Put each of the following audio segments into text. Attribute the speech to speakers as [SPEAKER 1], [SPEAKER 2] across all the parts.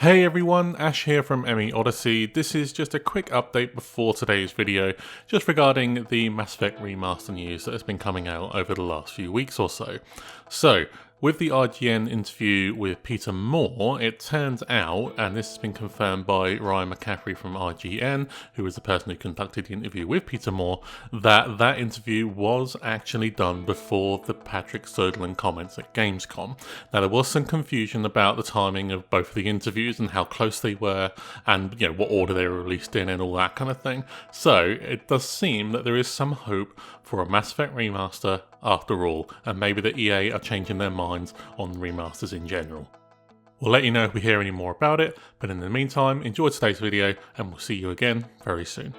[SPEAKER 1] Hey everyone, Ash here from ME Odyssey. This is just a quick update before today's video, just regarding the Mass Effect Remaster news that has been coming out over the last few weeks or so. So, with the IGN interview with Peter Moore, it turns out, and this has been confirmed by Ryan McCaffrey from IGN, who was the person who conducted the interview with Peter Moore, that that interview was actually done before the Patrick Söderlund comments at Gamescom. Now, there was some confusion about the timing of both of the interviews and how close they were, and what order they were released in and all that kind of thing. So, it does seem that there is some hope for a Mass Effect remaster after all, and maybe the EA are changing their minds on remasters in general. We'll let you know if we hear any more about it, but in the meantime, enjoy today's video and we'll see you again very soon.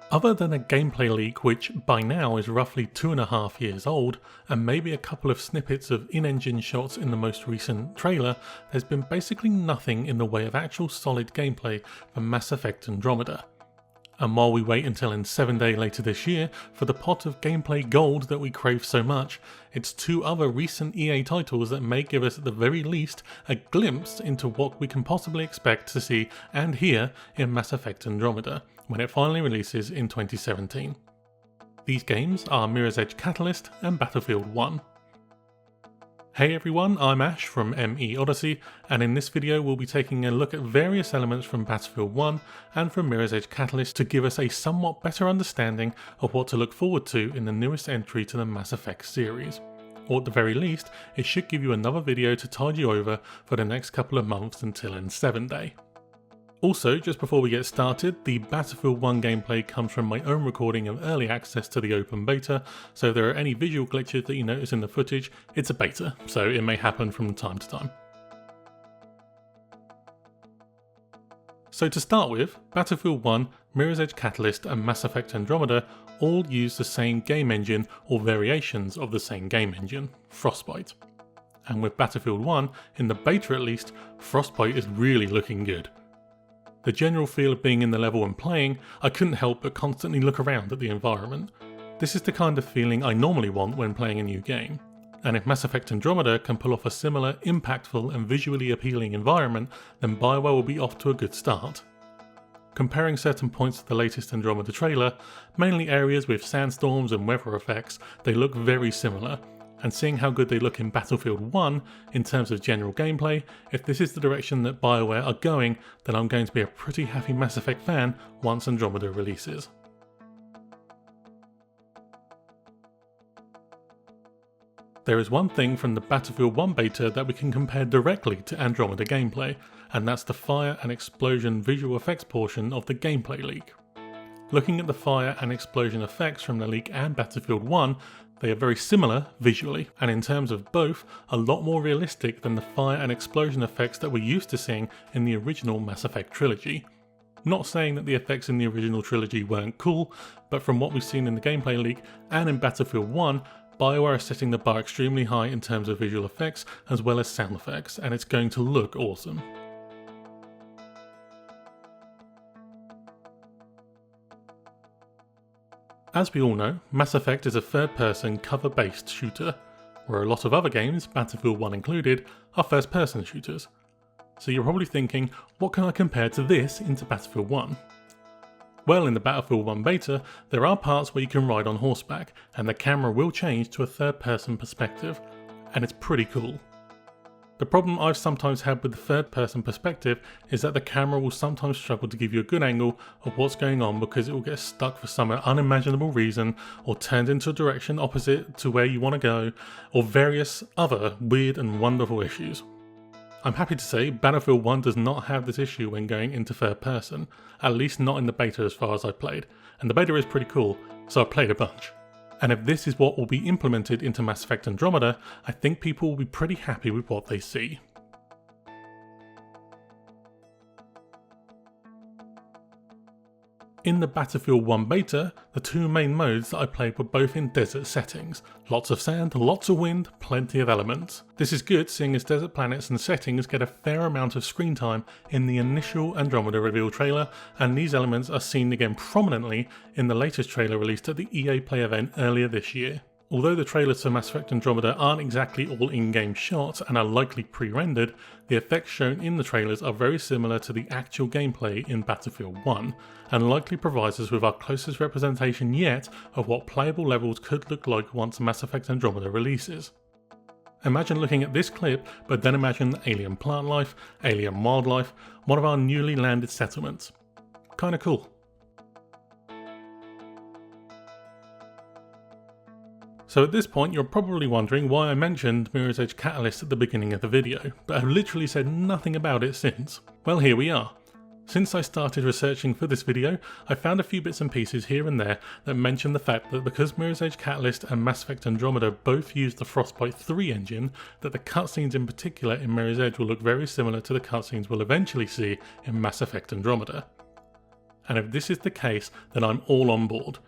[SPEAKER 1] Other than a gameplay leak which by now is roughly 2.5 years old, and maybe a couple of snippets of in-engine shots in the most recent trailer, there's been basically nothing in the way of actual solid gameplay for Mass Effect Andromeda. And while we wait until in 7 days later this year for the pot of gameplay gold that we crave so much, it's two other recent EA titles that may give us at the very least a glimpse into what we can possibly expect to see and hear in Mass Effect Andromeda, when it finally releases in 2017. These games are Mirror's Edge Catalyst and Battlefield 1. Hey everyone, I'm Ash from ME Odyssey, and in this video we'll be taking a look at various elements from Battlefield 1 and from Mirror's Edge Catalyst to give us a somewhat better understanding of what to look forward to in the newest entry to the Mass Effect series. Or at the very least, it should give you another video to tide you over for the next couple of months until in 7 Day. Also, just before we get started, the Battlefield 1 gameplay comes from my own recording of early access to the open beta, so if there are any visual glitches that you notice in the footage, it's a beta, so it may happen from time to time. So to start with, Battlefield 1, Mirror's Edge Catalyst and Mass Effect Andromeda all use the same game engine or variations of the same game engine, Frostbite. And with Battlefield 1, in the beta at least, Frostbite is really looking good. The general feel of being in the level and playing, I couldn't help but constantly look around at the environment. This is the kind of feeling I normally want when playing a new game, and if Mass Effect Andromeda can pull off a similar, impactful and visually appealing environment, then BioWare will be off to a good start. Comparing certain points to the latest Andromeda trailer, mainly areas with sandstorms and weather effects, they look very similar, and seeing how good they look in Battlefield 1 in terms of general gameplay, if this is the direction that BioWare are going, then I'm going to be a pretty happy Mass Effect fan once Andromeda releases. There is one thing from the Battlefield 1 beta that we can compare directly to Andromeda gameplay, and that's the fire and explosion visual effects portion of the gameplay leak. Looking at the fire and explosion effects from the leak and Battlefield 1, they are very similar visually, and in terms of both, a lot more realistic than the fire and explosion effects that we're used to seeing in the original Mass Effect Trilogy. Not saying that the effects in the original trilogy weren't cool, but from what we've seen in the gameplay leak and in Battlefield 1, BioWare is setting the bar extremely high in terms of visual effects as well as sound effects, and it's going to look awesome. As we all know, Mass Effect is a third-person cover-based shooter, where a lot of other games, Battlefield 1 included, are first-person shooters. So you're probably thinking, what can I compare to this into Battlefield 1? Well, in the Battlefield 1 beta, there are parts where you can ride on horseback, and the camera will change to a third-person perspective, and it's pretty cool. The problem I've sometimes had with the third-person perspective is that the camera will sometimes struggle to give you a good angle of what's going on because it will get stuck for some unimaginable reason, or turned into a direction opposite to where you want to go, or various other weird and wonderful issues. I'm happy to say Battlefield 1 does not have this issue when going into third person, at least not in the beta as far as I played, and the beta is pretty cool, so I played a bunch. And if this is what will be implemented into Mass Effect Andromeda, I think people will be pretty happy with what they see. In the Battlefield 1 beta, the two main modes that I played were both in desert settings. Lots of sand, lots of wind, plenty of elements. This is good seeing as desert planets and settings get a fair amount of screen time in the initial Andromeda reveal trailer, and these elements are seen again prominently in the latest trailer released at the EA Play event earlier this year. Although the trailers to Mass Effect Andromeda aren't exactly all in-game shots and are likely pre-rendered, the effects shown in the trailers are very similar to the actual gameplay in Battlefield 1, and likely provides us with our closest representation yet of what playable levels could look like once Mass Effect Andromeda releases. Imagine looking at this clip, but then imagine alien plant life, alien wildlife, one of our newly landed settlements. Kinda cool. So at this point you're probably wondering why I mentioned Mirror's Edge Catalyst at the beginning of the video, but I've literally said nothing about it since. Well, here we are. Since I started researching for this video, I found a few bits and pieces here and there that mention the fact that because Mirror's Edge Catalyst and Mass Effect Andromeda both use the Frostbite 3 engine, that the cutscenes in particular in Mirror's Edge will look very similar to the cutscenes we'll eventually see in Mass Effect Andromeda. And if this is the case, then I'm all on board.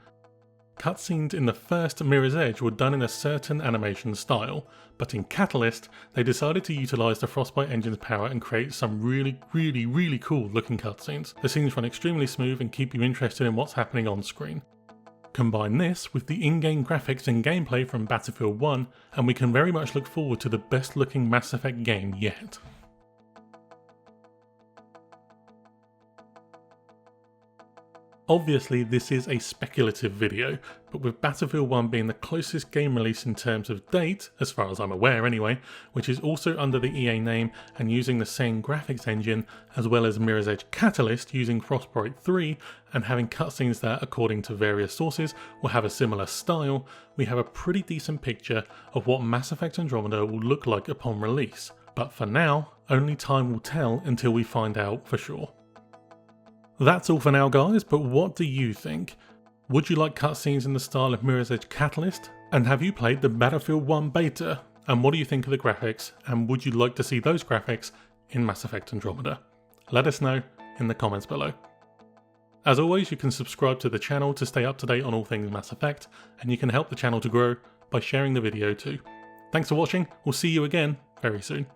[SPEAKER 1] Cutscenes in the first Mirror's Edge were done in a certain animation style, but in Catalyst, they decided to utilise the Frostbite engine's power and create some really cool looking cutscenes. The scenes run extremely smooth and keep you interested in what's happening on screen. Combine this with the in-game graphics and gameplay from Battlefield 1, and we can very much look forward to the best looking Mass Effect game yet. Obviously this is a speculative video, but with Battlefield 1 being the closest game release in terms of date, as far as I'm aware anyway, which is also under the EA name and using the same graphics engine, as well as Mirror's Edge Catalyst using Frostbite 3 and having cutscenes that, according to various sources, will have a similar style, we have a pretty decent picture of what Mass Effect Andromeda will look like upon release. But for now, only time will tell until we find out for sure. That's all for now guys, but what do you think? Would you like cutscenes in the style of Mirror's Edge Catalyst? And have you played the Battlefield 1 beta? And what do you think of the graphics? And would you like to see those graphics in Mass Effect Andromeda? Let us know in the comments below. As always, you can subscribe to the channel to stay up to date on all things Mass Effect, and you can help the channel to grow by sharing the video too. Thanks for watching, we'll see you again very soon.